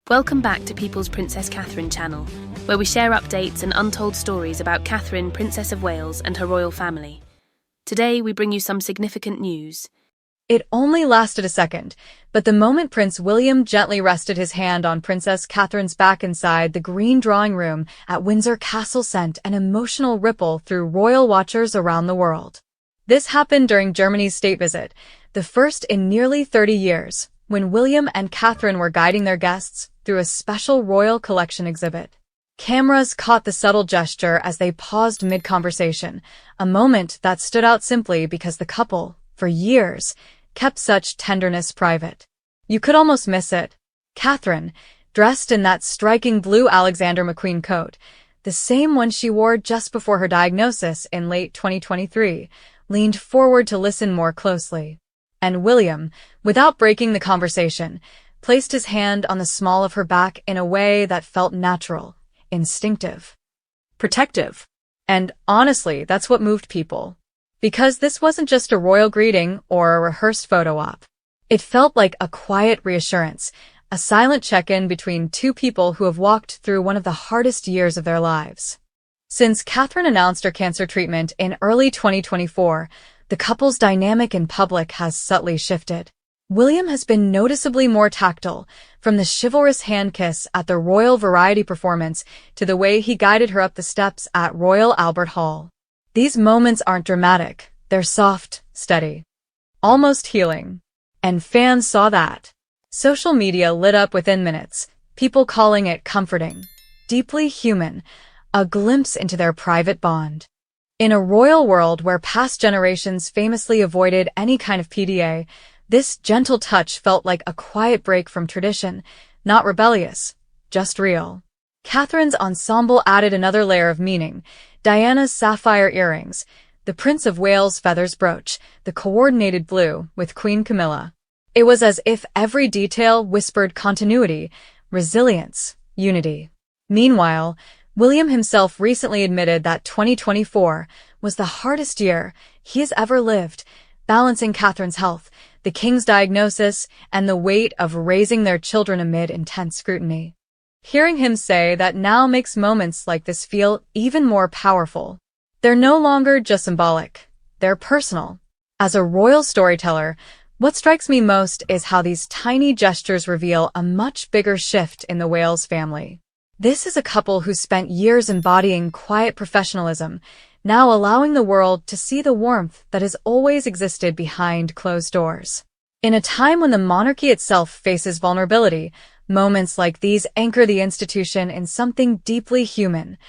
Welcome back to People's Princess Catherine channel, where we share updates and untold stories about Catherine, Princess of Wales, and her royal family. Today, we bring you some significant news. It only lasted a second, but the moment Prince William gently rested his hand on Princess Catherine's back inside the green drawing room at Windsor Castle sent an emotional ripple through royal watchers around the world. This happened during Germany's state visit, the first in nearly 30 years, when William and Catherine were guiding their guests through a special royal collection exhibit. Cameras caught the subtle gesture as they paused mid-conversation, a moment that stood out simply because the couple, for years, kept such tenderness private. You could almost miss it. Catherine, dressed in that striking blue Alexander McQueen coat, the same one she wore just before her diagnosis in late 2023, leaned forward to listen more closely. And William, without breaking the conversation, placed his hand on the small of her back in a way that felt natural, instinctive, protective. And honestly, that's what moved people. Because this wasn't just a royal greeting or a rehearsed photo op. It felt like a quiet reassurance, a silent check-in between two people who have walked through one of the hardest years of their lives. Since Catherine announced her cancer treatment in early 2024, the couple's dynamic in public has subtly shifted. William has been noticeably more tactile, from the chivalrous hand kiss at the Royal Variety performance to the way he guided her up the steps at Royal Albert Hall. These moments aren't dramatic, they're soft, steady, almost healing. And fans saw that. Social media lit up within minutes, people calling it comforting, deeply human, a glimpse into their private bond. In a royal world where past generations famously avoided any kind of PDA, this gentle touch felt like a quiet break from tradition, not rebellious, just real. Catherine's ensemble added another layer of meaning: Diana's sapphire earrings, the Prince of Wales' feathers brooch, the coordinated blue with Queen Camilla. It was as if every detail whispered continuity, resilience, unity. Meanwhile, William himself recently admitted that 2024 was the hardest year he has ever lived, balancing Catherine's health, the king's diagnosis, and the weight of raising their children amid intense scrutiny. Hearing him say that now makes moments like this feel even more powerful. They're no longer just symbolic, they're personal. As a royal storyteller, what strikes me most is how these tiny gestures reveal a much bigger shift in the Wales family. This is a couple who spent years embodying quiet professionalism, now allowing the world to see the warmth that has always existed behind closed doors. In a time when the monarchy itself faces vulnerability, moments like these anchor the institution in something deeply human: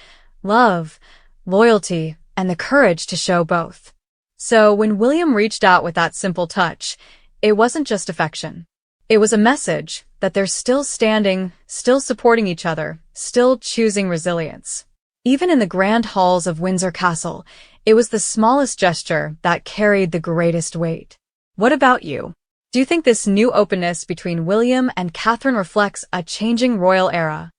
love, loyalty, and the courage to show both. So when William reached out with that simple touch, it wasn't just affection. It was a message that they're still standing, still supporting each other, still choosing resilience. Even in the grand halls of Windsor Castle, it was the smallest gesture that carried the greatest weight. What about you? Do you think this new openness between William and Catherine reflects a changing royal era?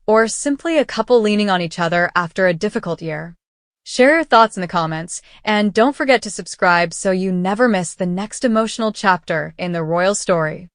Or simply a couple leaning on each other after a difficult year? Share your thoughts in the comments, and don't forget to subscribe so you never miss the next emotional chapter in the royal story.